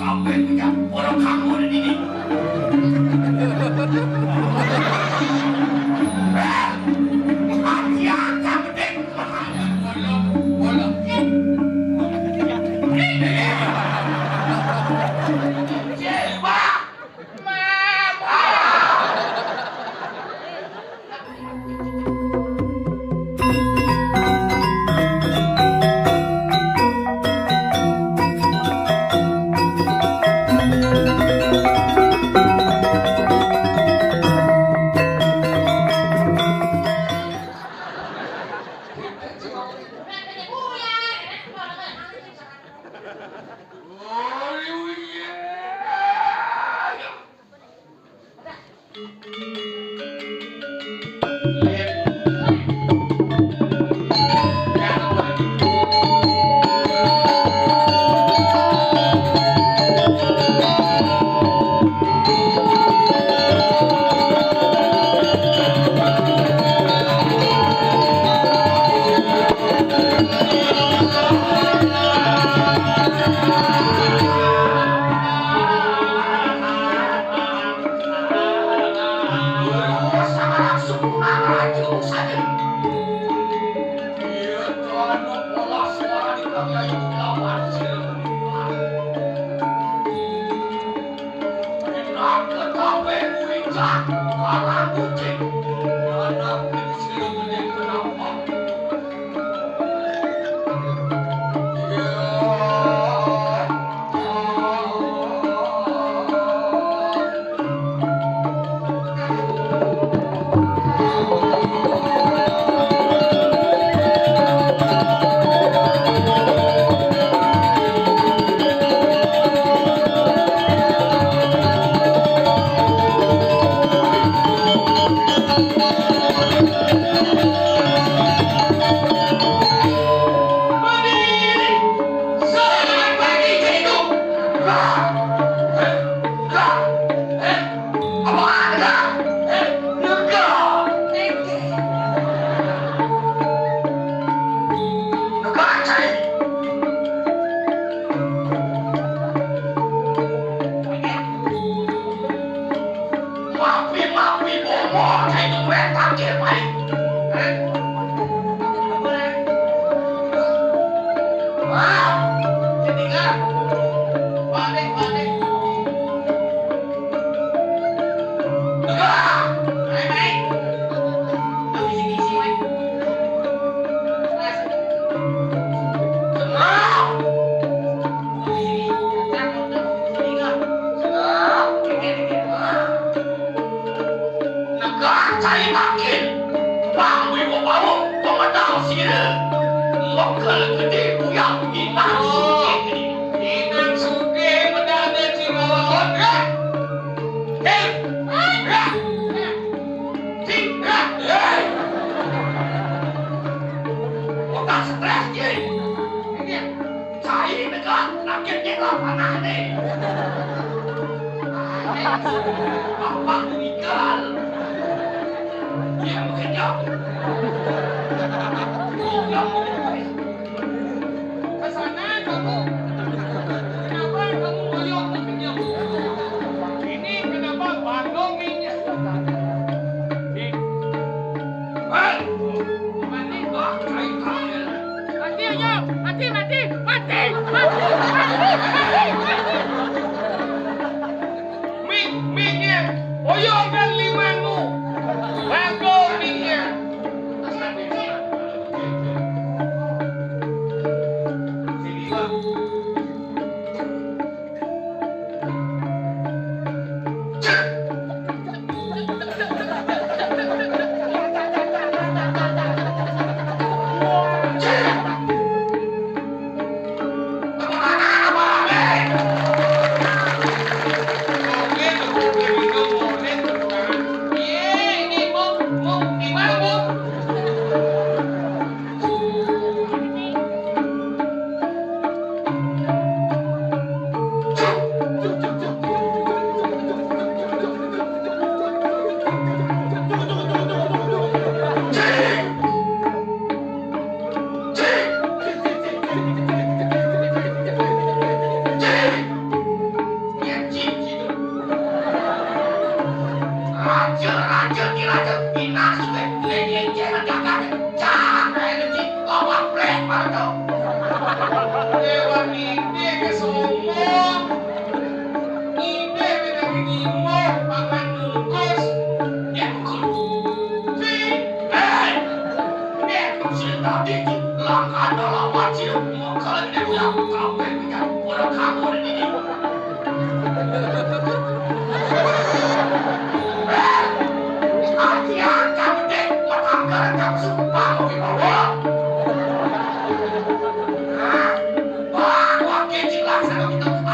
Sampai punya orang kamu di sini. Hati akan mendek. Boleh.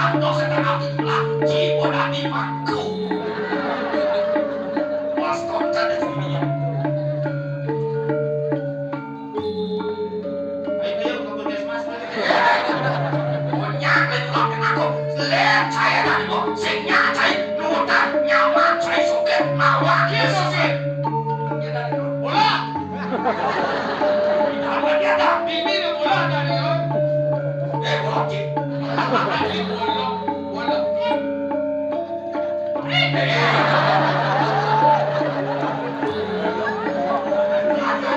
Atau setengah itulah jiwa di maku. Was konten ini. Ayo kamu desmas. Punya betul aku. Lihat saya dan lo, sehingga saya nutan nyaman saya suka awak Yesus. Kita bola. Apa dia dah? Ini bola dari lo. Bola cik. Ini bola.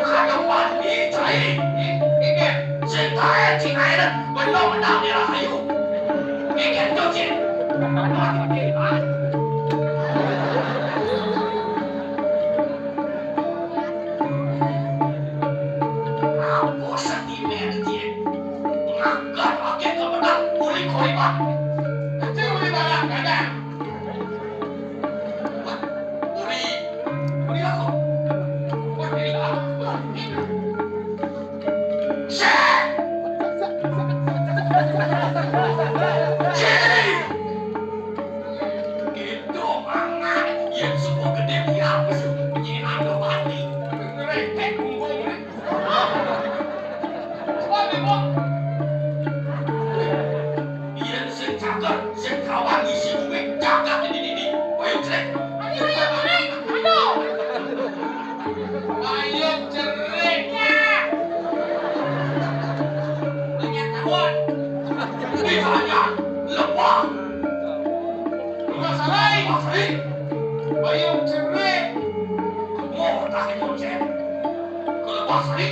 Kalau mandi cai, ini cinta dan belum menang rahayu. Ini tu cik. Aku sentimen cik. Ngangkat pakai kemenang kulit-kulit. Cik kulit banyak ada. Lebah, sari, bayam cerai, mau tak muncul, lebah sari.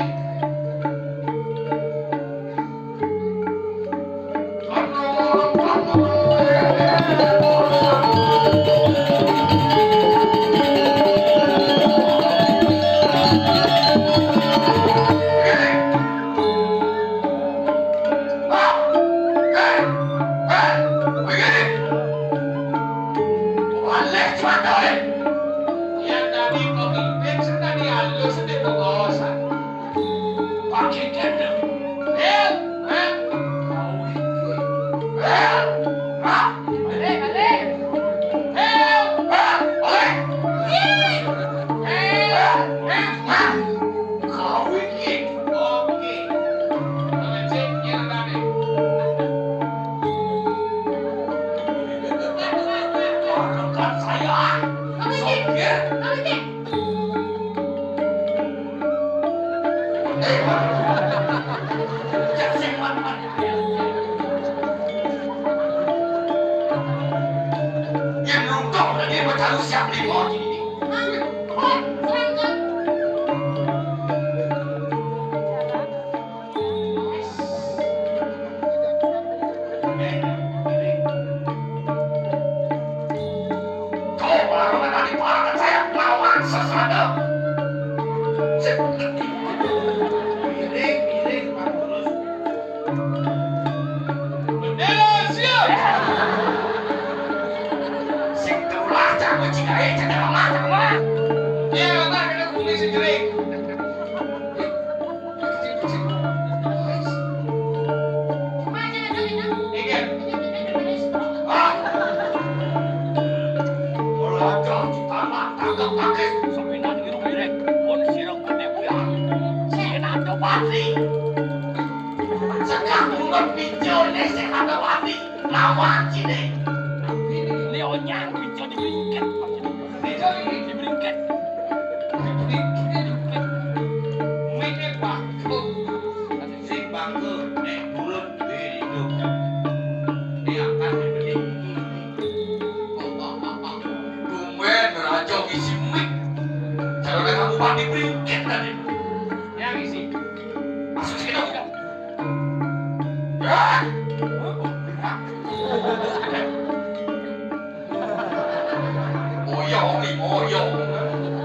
Moyong.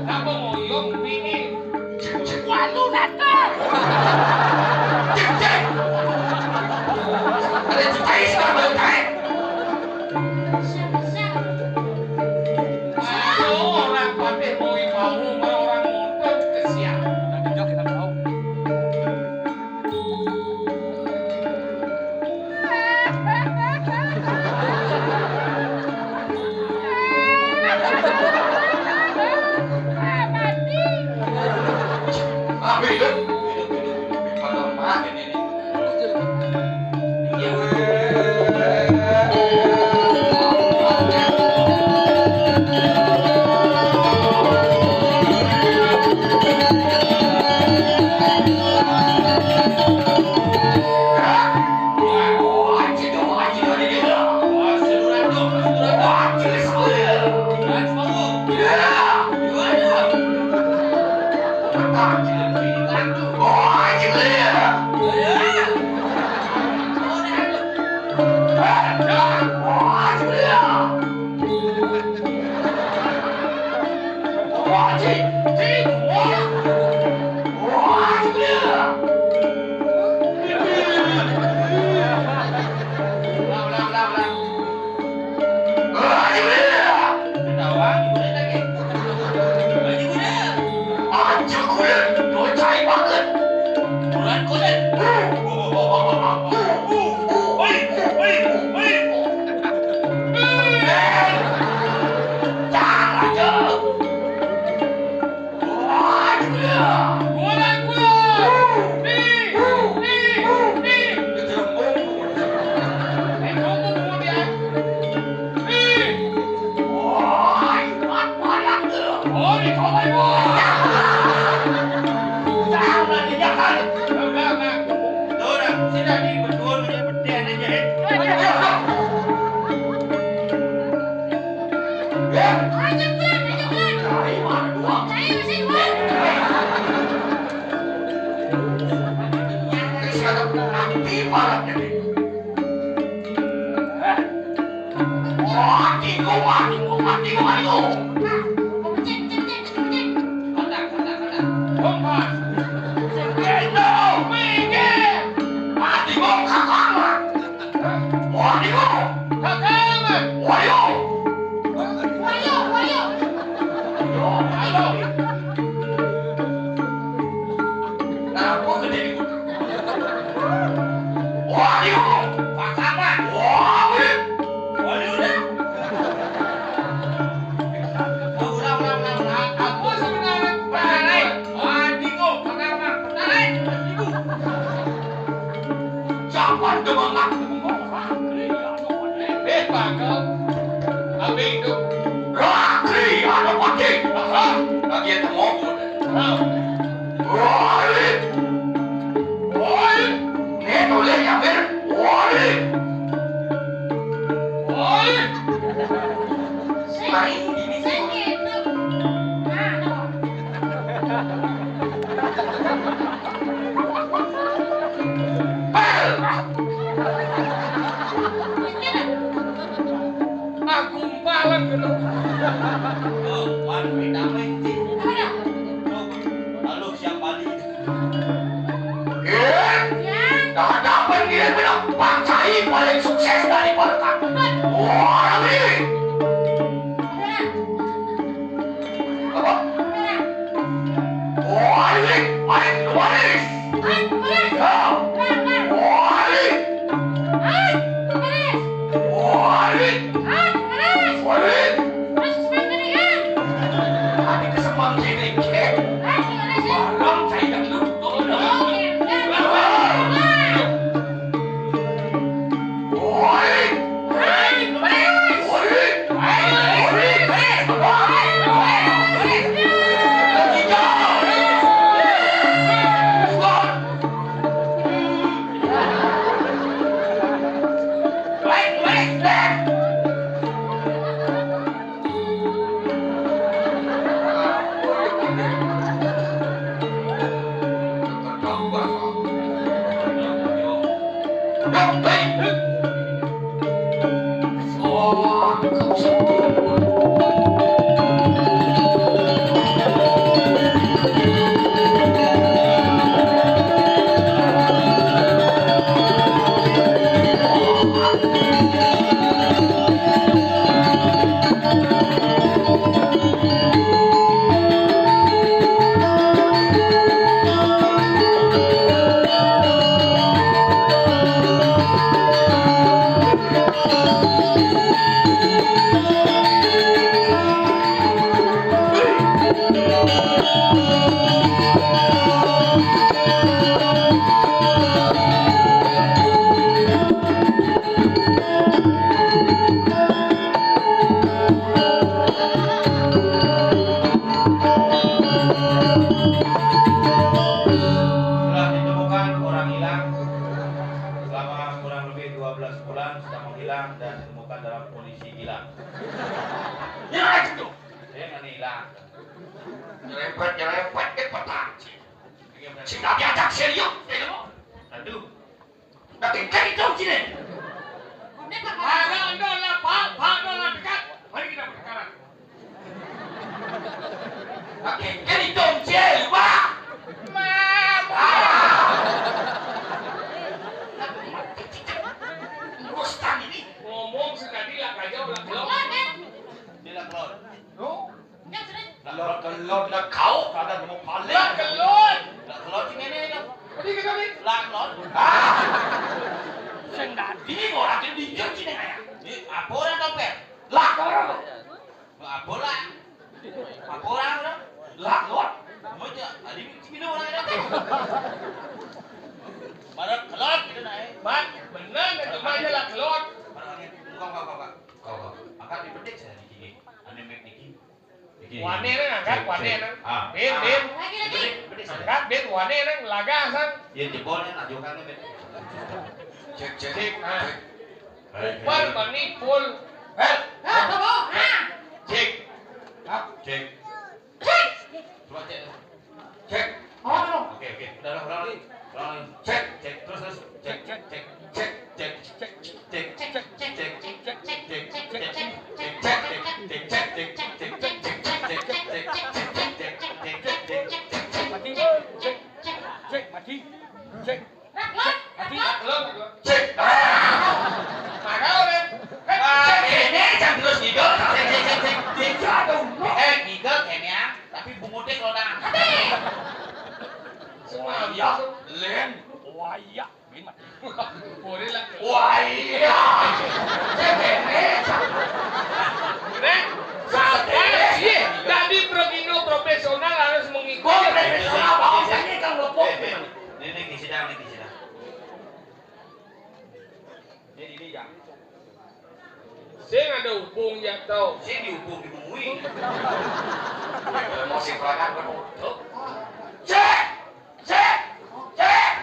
tadi lah aja ulah kelot. Ini lah kelot. No. Lah kelot lah kau kada mau paling. Lah kelot. Lah kelot sing ngene lho. Tadi kita ni. Lah kelot. Sing tadi ora dijak sini aya. Ini apa orang tompel? Lah kelot. Apa lah? Apa orang ora? Lah kelot. Mau je adi minum orang ada. Marah kelot gitu naik. Mat, benar itu mah aja lah kelot. Kau. Angkat dipetik saya di sini. Ane mek niki. Wane nang angkat, wane nang. Din. Angkat din wane nang laga sang. Ye jebol nang ajukan bet. Cek. Upar mani full. Tunggu. Cek. Cek. Coba cek. Cek. Oke. Udah. Cek. Terus. Cek. Waya, gimana? Boleh lah. Waya. Jadi progino profesional harus mengikuti. Profesional bahasanya kan lepok. Ini di sidang. Ini ya. Saya ada hubung ya tau. Saya dihubung dibungui. Masih pelanggan berutuh. Cek.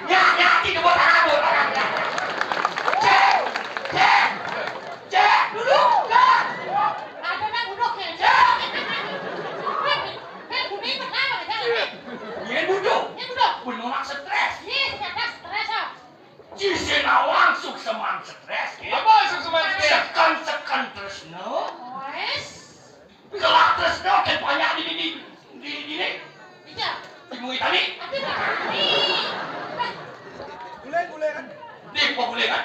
Nyati buat orang. Cek. Duduk. Ada nak duduk ya. Cek. Kuning pertama jangan. Dia duduk. Benar stres. Stres ah. Jisi nawang suk seman stres. Apa suk seman stres? Sekan terus no. Kelak terus no kan banyak di. Bisa. Mui tadi. Gulingan. Di gulingan.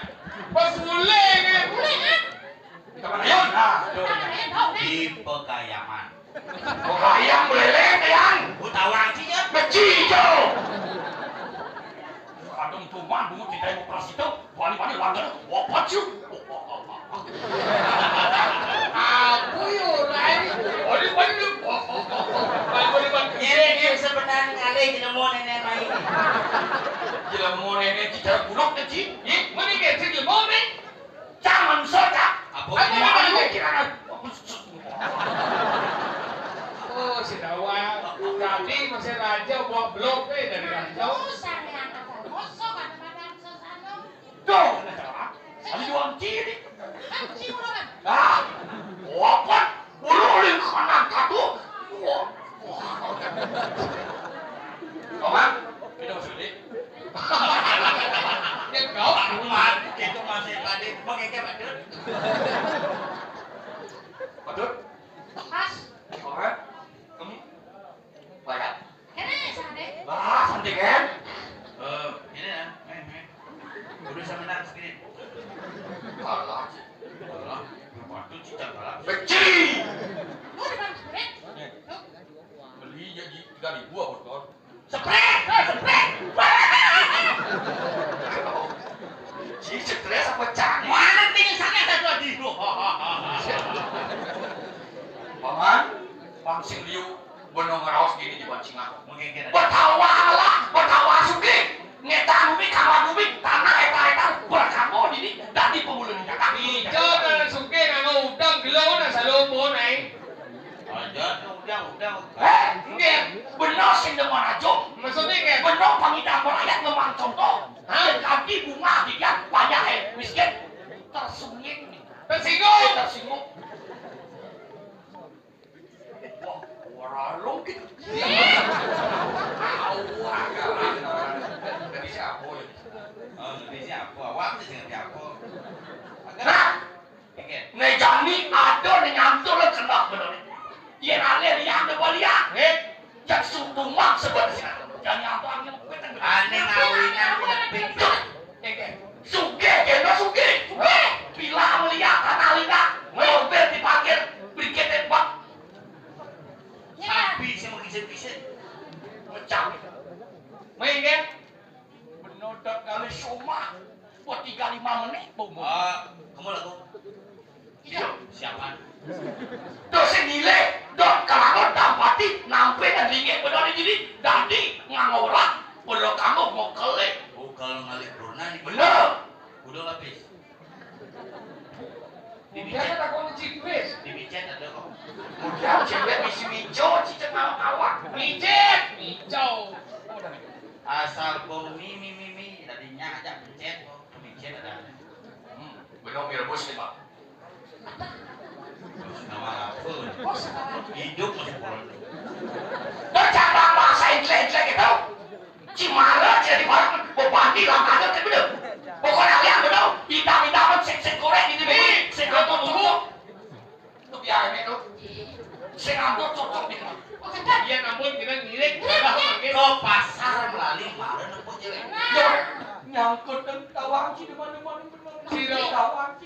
Pas gulingan. Di mana yon? Di Pekayangan. Pekayang meleleh kayang. Utawang cinya. Beci jo. Kadang tuman bungut di demokrasi itu. Wani langgar. Wapat cu. Aku yuk lain. Wani. Ini sebenarnya ngalih jenemu nenek lain. Jenemu nenek tidak bulok kecil. Mana kecil jenemu nenek? Jangan sodak. Apa ini kira-kira? Oh, si Dawa. Tadi masih raja buat blok dari raja. Tuh, ada jual kiri. Wapat. Ululin kanan katu. Kawan, kita sudah. Yang kau rumah itu masih tadi mengenai badut. Badut? Pas. Oke. Kamu banyak. Kene sane. Wah, santai kan? Ini ya, main. Udah sama nak sekali. Kalah. Badut cicak kalah. Beci. Beli jadi 3.000 botol. Spray. Si stres apa cang? Mana pingsannya satu lagi? Paman, pangsing liu benong ngeraos gini di bancingan. Betawa suki. Ngetan umi, kawan umi, tanah eta berkamo ini. Dadi pemulung kaki. Jangan suki ngano udang gelau na sa lobo nai. Aja udang. Enggak, benar sing demen aja. Maksudnya enggak? Benar pangidang rakyat memang contoh. Ganti bunga dia banyak miskin tersinggung. Wah, waralong gitu. Awak ngerti siapa ya? Ngerti siapa? Awak ngerti siapa? Nah, ngejani ada nyantur kena bener. Dia nale liang de balia. Jak sutumang sebenarnya. Jangan apa angin petang. Ane ngawingan lebih. Suge. Bila melihat tanah lidah. soma buat 3-5 menit bumbu. Kamu lagu? Iya. Siapa? Dosen nilai, dot kalau dampati nampai dan lingit benar jadi dadi ngangorang. Kalau kamu mau kelek, Kalau ngalik Bruna nih. bener. Udah lapis. Kemudian aku ngecipis. Di micet ada kok. Kemudian cewek misi hijau, cicak awak. Micet, hijau. Asal mimi tadinya aja pencet kok. Micet ada. Belum rebus nih pak. Nama apa? Hidup masih pola. Bercakap bahasa Inggris gitu. Cimara jadi orang bupati langkahnya kan bener. Pokoknya yang bener. Hitam-hitam sek korek ini bener. Sek ngantuk cocok. Itu biar itu. Sek ngantuk cocok nih. Dia namun kita ngirik. Ke pasar melalui kemarin apa jelek. Nyangkut dan tawang sih di mana-mana. Siro. Tawang.